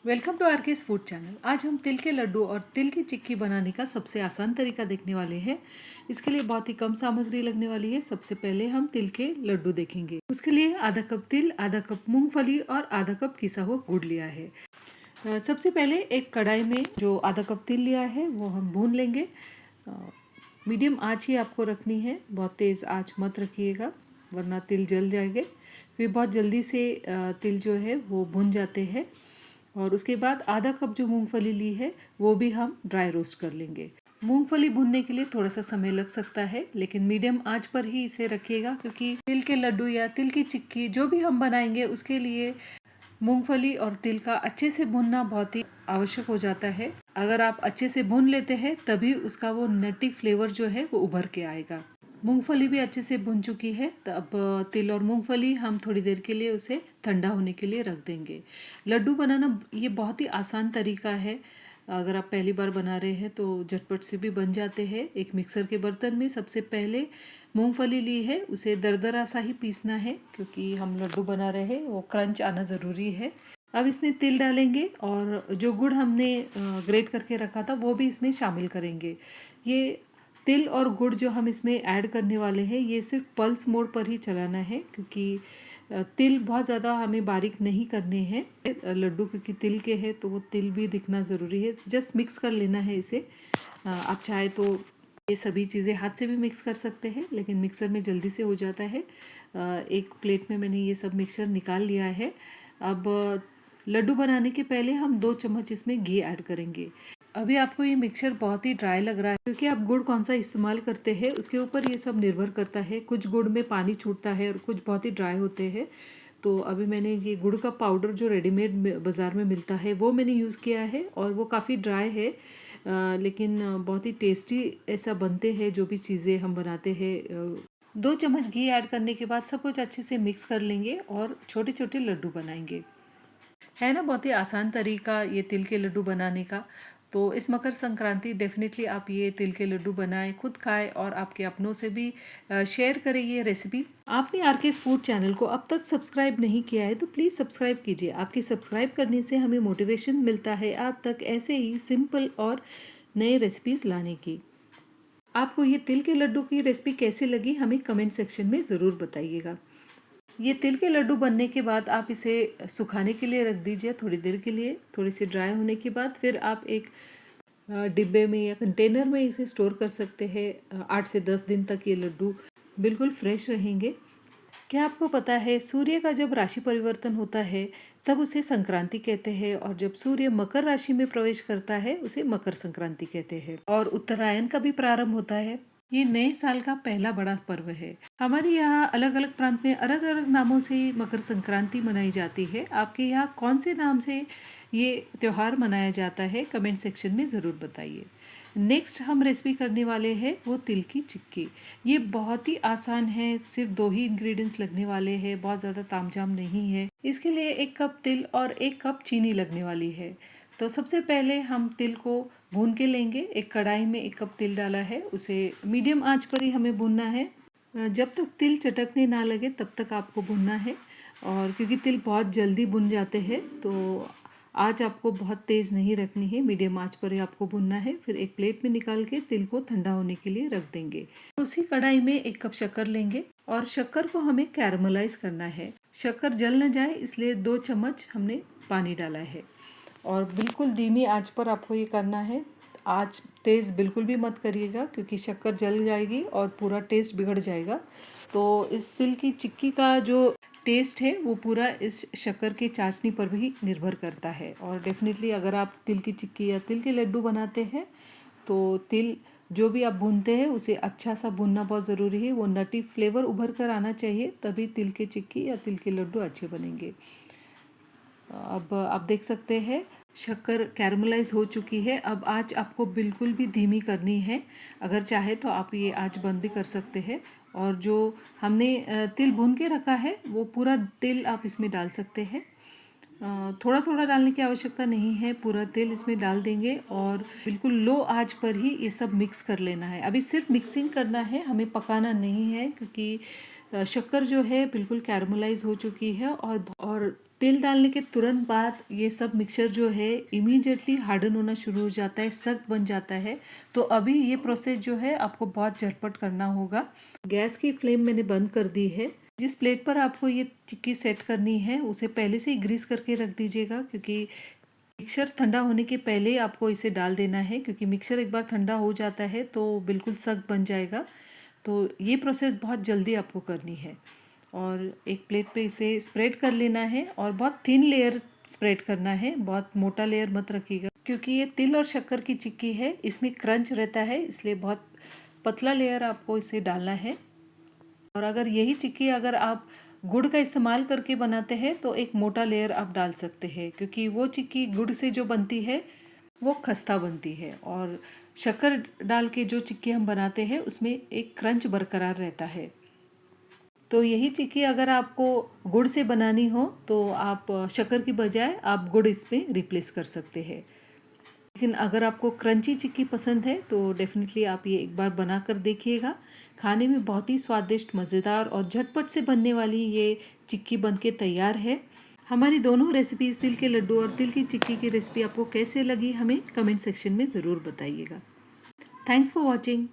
Welcome to RK's food channel. आज हम तिल के लड्डू और तिल की चिक्की बनाने का सबसे आसान तरीका देखने वाले हैं। इसके लिए बहुत ही कम सामग्री लगने वाली है। सबसे पहले हम तिल के लड्डू देखेंगे। उसके लिए आधा कप तिल, आधा कप मूंगफली और आधा कप पिसा हुआ गुड़ लिया है। सबसे पहले एक कढ़ाई में जो आधा कप तिल लिया है वो हम भून लेंगे। मीडियम आंच ही आपको रखनी है, बहुत तेज़ आंच मत रखिएगा वरना तिल जल जाएंगे। फिर बहुत जल्दी से तिल जो है वो भुन जाते हैं। और उसके बाद आधा कप जो मूंगफली ली है वो भी हम ड्राई रोस्ट कर लेंगे। मूंगफली भुनने के लिए थोड़ा सा समय लग सकता है, लेकिन मीडियम आंच पर ही इसे रखिएगा क्योंकि तिल के लड्डू या तिल की चिक्की जो भी हम बनाएंगे उसके लिए मूंगफली और तिल का अच्छे से भुनना बहुत ही आवश्यक हो जाता है। अगर आप अच्छे से भून लेते हैं तभी उसका वो नटी फ्लेवर जो है वो उभर के आएगा। मूंगफली भी अच्छे से भुन चुकी है, तो अब तिल और मूंगफली हम थोड़ी देर के लिए उसे ठंडा होने के लिए रख देंगे। लड्डू बनाना ये बहुत ही आसान तरीका है। अगर आप पहली बार बना रहे हैं तो झटपट से भी बन जाते हैं। एक मिक्सर के बर्तन में सबसे पहले मूंगफली ली है, उसे दरदरा सा ही पीसना है क्योंकि हम लड्डू बना रहे हैं, वो क्रंच आना ज़रूरी है। अब इसमें तिल डालेंगे और जो गुड़ हमने ग्रेट करके रखा था वो भी इसमें शामिल करेंगे। ये तिल और गुड़ जो हम इसमें ऐड करने वाले हैं ये सिर्फ पल्स मोड पर ही चलाना है क्योंकि तिल बहुत ज़्यादा हमें बारीक नहीं करने हैं। लड्डू क्योंकि तिल के हैं तो वो तिल भी दिखना ज़रूरी है। जस्ट मिक्स कर लेना है इसे। आप चाहे तो ये सभी चीज़ें हाथ से भी मिक्स कर सकते हैं, लेकिन मिक्सर में जल्दी से हो जाता है। एक प्लेट में मैंने ये सब मिक्सचर निकाल लिया है। अब लड्डू बनाने के पहले हम 2 चम्मच इसमें घी ऐड करेंगे। अभी आपको ये मिक्सचर बहुत ही ड्राई लग रहा है क्योंकि आप गुड़ कौन सा इस्तेमाल करते हैं उसके ऊपर ये सब निर्भर करता है। कुछ गुड़ में पानी छूटता है और कुछ बहुत ही ड्राई होते हैं। तो अभी मैंने ये गुड़ का पाउडर जो रेडीमेड बाज़ार में मिलता है वो मैंने यूज़ किया है और वो काफ़ी ड्राई है, लेकिन बहुत ही टेस्टी ऐसा बनते हैं जो भी चीज़ें हम बनाते हैं। 2 चम्मच घी ऐड करने के बाद सब कुछ अच्छे से मिक्स कर लेंगे और छोटे छोटे लड्डू बनाएंगे। है ना बहुत ही आसान तरीका ये तिल के लड्डू बनाने का। तो इस मकर संक्रांति डेफिनेटली आप ये तिल के लड्डू बनाएं, खुद खाएं और आपके अपनों से भी शेयर करें ये रेसिपी। आपने आरकेस फूड चैनल को अब तक सब्सक्राइब नहीं किया है तो प्लीज़ सब्सक्राइब कीजिए। आपके सब्सक्राइब करने से हमें मोटिवेशन मिलता है आप तक ऐसे ही सिंपल और नए रेसिपीज़ लाने की। आपको ये तिल के लड्डू की रेसिपी कैसी लगी हमें कमेंट सेक्शन में ज़रूर बताइएगा। ये तिल के लड्डू बनने के बाद आप इसे सुखाने के लिए रख दीजिए थोड़ी देर के लिए। थोड़ी सी ड्राई होने के बाद फिर आप एक डिब्बे में या कंटेनर में इसे स्टोर कर सकते हैं। 8 से 10 दिन तक ये लड्डू बिल्कुल फ्रेश रहेंगे। क्या आपको पता है सूर्य का जब राशि परिवर्तन होता है तब उसे संक्रांति कहते हैं, और जब सूर्य मकर राशि में प्रवेश करता है उसे मकर संक्रांति कहते हैं। और उत्तरायण का भी प्रारंभ होता है। ये नए साल का पहला बड़ा पर्व है। हमारे यहाँ अलग अलग प्रांत में अलग अलग नामों से मकर संक्रांति मनाई जाती है। आपके यहाँ कौन से नाम से ये त्योहार मनाया जाता है कमेंट सेक्शन में ज़रूर बताइए। नेक्स्ट हम रेसिपी करने वाले हैं वो तिल की चिक्की। ये बहुत ही आसान है, सिर्फ 2 ही इंग्रेडिएंट्स लगने वाले हैं, बहुत ज़्यादा तामझाम नहीं है। इसके लिए 1 कप तिल और 1 कप चीनी लगने वाली है। तो सबसे पहले हम तिल को भून के लेंगे। एक कढ़ाई में 1 कप तिल डाला है, उसे मीडियम आंच पर ही हमें भूनना है। जब तक तिल चटकने ना लगे तब तक आपको भूनना है। और क्योंकि तिल बहुत जल्दी भुन जाते हैं तो आँच आपको बहुत तेज़ नहीं रखनी है, मीडियम आँच पर ही आपको भुनना है। फिर एक प्लेट में निकाल के तिल को ठंडा होने के लिए रख देंगे। उसी कढ़ाई में 1 कप शक्कर लेंगे और शक्कर को हमें कैरमलाइज करना है। शक्कर जल न जाए इसलिए 2 चम्मच हमने पानी डाला है और बिल्कुल धीमी आंच पर आपको ये करना है। आंच तेज़ बिल्कुल भी मत करिएगा क्योंकि शक्कर जल जाएगी और पूरा टेस्ट बिगड़ जाएगा। तो इस तिल की चिक्की का जो टेस्ट है वो पूरा इस शक्कर की चाशनी पर भी निर्भर करता है। और डेफिनेटली अगर आप तिल की चिक्की या तिल के लड्डू बनाते हैं तो तिल जो भी आप भूनते हैं उसे अच्छा सा भूनना बहुत ज़रूरी है। वो नटी फ्लेवर उभर कर आना चाहिए, तभी तिल की चिक्की या तिल के लड्डू अच्छे बनेंगे। अब आप देख सकते हैं शक्कर कैरमलाइज हो चुकी है। अब आँच आपको बिल्कुल भी धीमी करनी है। अगर चाहे तो आप ये आँच बंद भी कर सकते हैं। और जो हमने तिल भून के रखा है वो पूरा तिल आप इसमें डाल सकते हैं। थोड़ा थोड़ा डालने की आवश्यकता नहीं है, पूरा तिल इसमें डाल देंगे और बिल्कुल लो आंच पर ही ये सब मिक्स कर लेना है। अभी सिर्फ मिक्सिंग करना है, हमें पकाना नहीं है क्योंकि शक्कर जो है बिल्कुल कैरमलाइज हो चुकी है और तेल डालने के तुरंत बाद ये सब मिक्सचर जो है इमीडिएटली हार्डन होना शुरू हो जाता है, सख्त बन जाता है। तो अभी ये प्रोसेस जो है आपको बहुत झटपट करना होगा। गैस की फ्लेम मैंने बंद कर दी है। जिस प्लेट पर आपको ये चिक्की सेट करनी है उसे पहले से ही ग्रीस करके रख दीजिएगा, क्योंकि मिक्सर ठंडा होने के पहले आपको इसे डाल देना है, क्योंकि मिक्सर एक बार ठंडा हो जाता है तो बिल्कुल सख्त बन जाएगा। तो ये प्रोसेस बहुत जल्दी आपको करनी है। और एक प्लेट पे इसे स्प्रेड कर लेना है और बहुत थिन लेयर स्प्रेड करना है, बहुत मोटा लेयर मत रखिएगा, क्योंकि ये तिल और शक्कर की चिक्की है, इसमें क्रंच रहता है, इसलिए बहुत पतला लेयर आपको इसे डालना है। और अगर यही चिक्की अगर आप गुड़ का इस्तेमाल करके बनाते हैं तो एक मोटा लेयर आप डाल सकते हैं, क्योंकि वो चिक्की गुड़ से जो बनती है वो खस्ता बनती है, और शक्कर डाल के जो चिक्की हम बनाते हैं उसमें एक क्रंच बरकरार रहता है। तो यही चिक्की अगर आपको गुड़ से बनानी हो तो आप शक्कर की बजाय आप गुड़ इसमें रिप्लेस कर सकते हैं। लेकिन अगर आपको क्रंची चिक्की पसंद है तो डेफिनेटली आप ये एक बार बना कर देखिएगा। खाने में बहुत ही स्वादिष्ट, मज़ेदार और झटपट से बनने वाली ये चिक्की बनके तैयार है। हमारी दोनों रेसिपीज़, तिल के लड्डू और तिल की चिक्की की रेसिपी आपको कैसे लगी हमें कमेंट सेक्शन में ज़रूर बताइएगा। Thanks for watching.